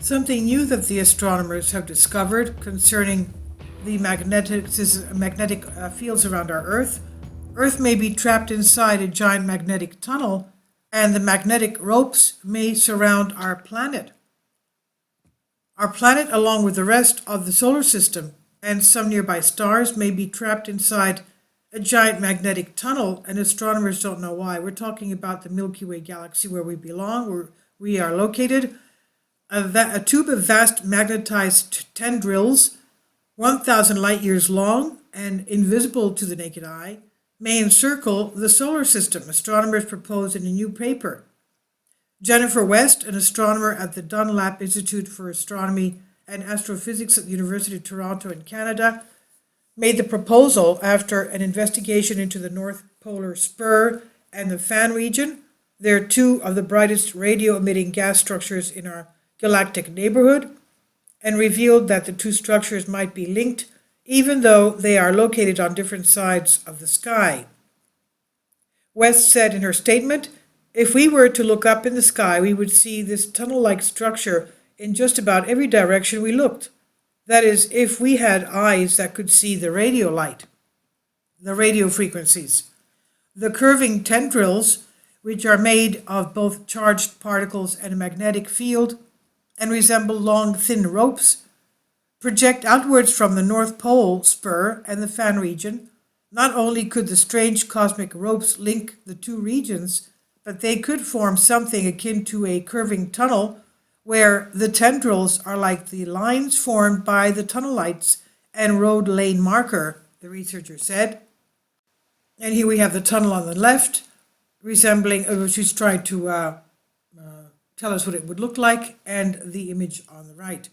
Something new that the astronomers have discovered concerning the magnetic fields around our Earth. Earth may be trapped inside a giant magnetic tunnel, and the magnetic ropes may surround our planet. Our planet, along with the rest of the solar system and some nearby stars, may be trapped inside a giant magnetic tunnel, and astronomers don't know why. We're talking about the Milky Way galaxy where we belong, where we are located. A tube of vast magnetized tendrils, 1,000 light years long and invisible to the naked eye, may encircle the solar system, astronomers propose in a new paper. Jennifer West, an astronomer at the Dunlap Institute for Astronomy and Astrophysics at the University of Toronto in Canada, made the proposal after an investigation into the North Polar Spur and the Fan region. They're two of the brightest radio-emitting gas structures in our galactic neighborhood, and revealed that the two structures might be linked even though they are located on different sides of the sky. West said in her statement, "If we were to look up in the sky, we would see this tunnel-like structure in just about every direction we looked. That is, if we had eyes that could see the radio light, the radio frequencies. The curving tendrils, which are made of both charged particles and a magnetic field and resemble long, thin ropes, project outwards from the North Pole spur and the Fan region. Not only could the strange cosmic ropes link the two regions, but they could form something akin to a curving tunnel where the tendrils are like the lines formed by the tunnel lights and road lane marker," the researcher said. And here we have the tunnel on the left, resembling, she's trying to tell us what it would look like, and the image on the right.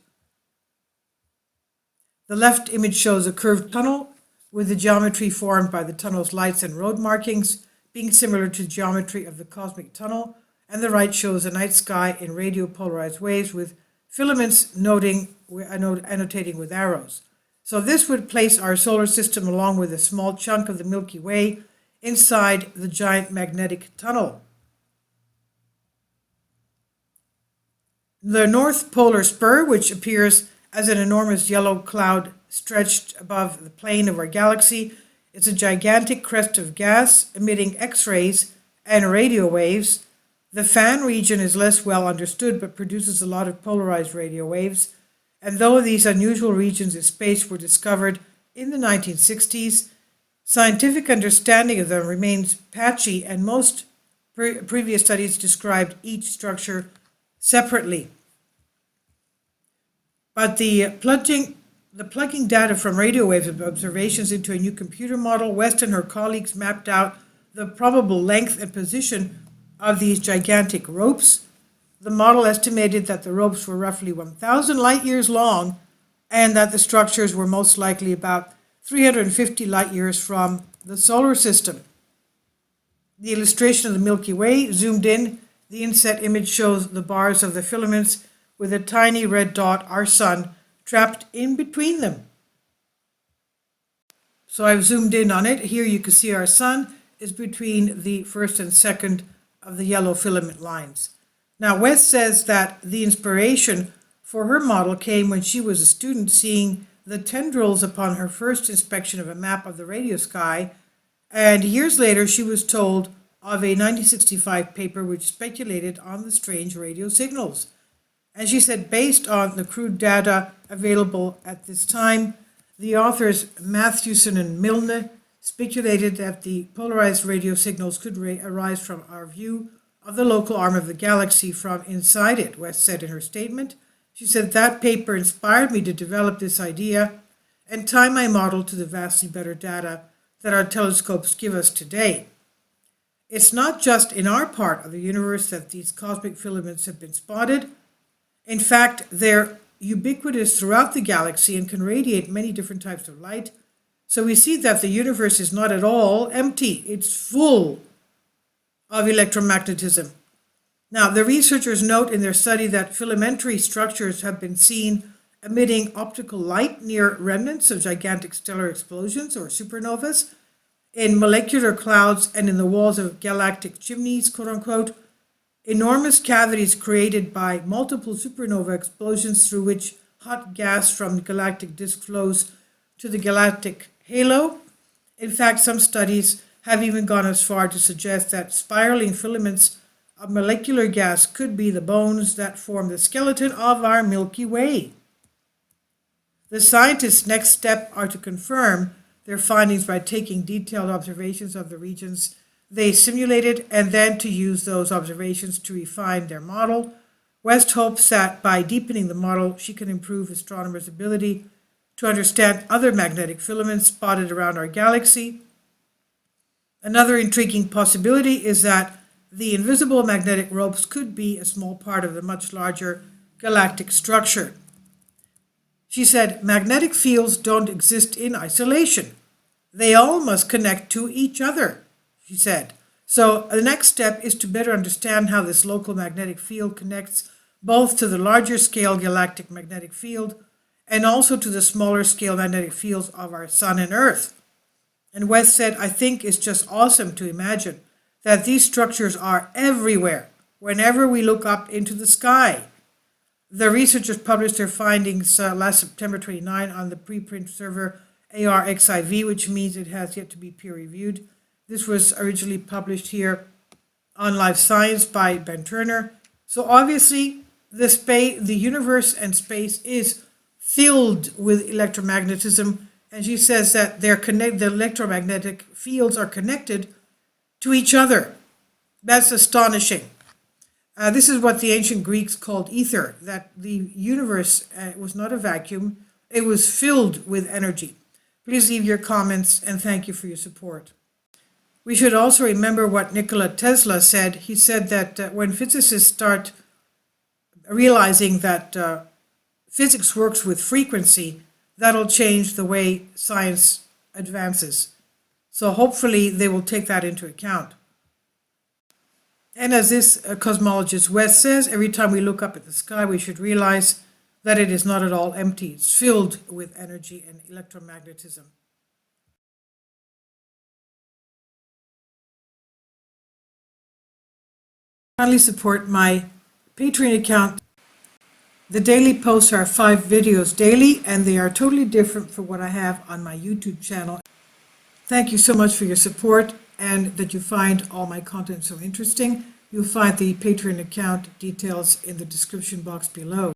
The left image shows a curved tunnel with the geometry formed by the tunnel's lights and road markings being similar to the geometry of the cosmic tunnel, and the right shows a night sky in radio polarized waves with filaments annotating with arrows. So this would place our solar system along with a small chunk of the Milky Way inside the giant magnetic tunnel. The North Polar Spur, which appears as an enormous yellow cloud stretched above the plane of our galaxy, is a gigantic crest of gas emitting X-rays and radio waves. The Fan region is less well understood but produces a lot of polarized radio waves. And though these unusual regions of space were discovered in the 1960s, scientific understanding of them remains patchy, and most previous studies described each structure separately. But the plugging data from radio wave observations into a new computer model, West and her colleagues mapped out the probable length and position of these gigantic ropes. The model estimated that the ropes were roughly 1,000 light years long and that the structures were most likely about 350 light years from the solar system. The illustration of the Milky Way, zoomed in, the inset image shows the bars of the filaments with a tiny red dot, our sun, trapped in between them. So I've zoomed in on it. Here you can see our sun is between the first and second of the yellow filament lines. Now, West says that the inspiration for her model came when she was a student, seeing the tendrils upon her first inspection of a map of the radio sky, and years later she was told of a 1965 paper which speculated on the strange radio signals. And she said, based on the crude data available at this time, the authors Mathewson and Milne speculated that the polarized radio signals could arise from our view of the local arm of the galaxy from inside it, West said in her statement. She said, that paper inspired me to develop this idea and tie my model to the vastly better data that our telescopes give us today. It's not just in our part of the universe that these cosmic filaments have been spotted. In fact, they're ubiquitous throughout the galaxy and can radiate many different types of light. So we see that the universe is not at all empty. It's full of electromagnetism. Now, the researchers note in their study that filamentary structures have been seen emitting optical light near remnants of gigantic stellar explosions or supernovas, in molecular clouds, and in the walls of galactic chimneys, quote unquote. enormous cavities created by multiple supernova explosions through which hot gas from the galactic disk flows to the galactic halo. In fact, some studies have even gone as far to suggest that spiraling filaments of molecular gas could be the bones that form the skeleton of our Milky Way. The scientists' next step are to confirm their findings by taking detailed observations of the regions they simulated and then to use those observations to refine their model. West hopes that by deepening the model, she can improve astronomers' ability to understand other magnetic filaments spotted around our galaxy. Another intriguing possibility is that the invisible magnetic ropes could be a small part of the much larger galactic structure. She said, magnetic fields don't exist in isolation. They all must connect to each other, she said. So the next step is to better understand how this local magnetic field connects both to the larger scale galactic magnetic field and also to the smaller scale magnetic fields of our sun and earth. And West said, I think it's just awesome to imagine that these structures are everywhere, whenever we look up into the sky. The researchers published their findings last September 29 on the preprint server ARXIV, which means it has yet to be peer-reviewed. This was originally published here on Live Science by Ben Turner. So obviously, the universe and space is filled with electromagnetism, and she says that the electromagnetic fields are connected to each other. That's astonishing. This is what the ancient Greeks called ether, that the universe was not a vacuum, it was filled with energy. Please leave your comments and thank you for your support. We should also remember what Nikola Tesla said. He said that when physicists start realizing that physics works with frequency, that'll change the way science advances. So hopefully they will take that into account. And as this cosmologist West says, every time we look up at the sky, we should realize that it is not at all empty. It's filled with energy and electromagnetism. Kindly support my Patreon account. The daily posts are 5 videos daily, and they are totally different from what I have on my YouTube channel. Thank you so much for your support and that you find all my content so interesting. You'll find the Patreon account details in the description box below.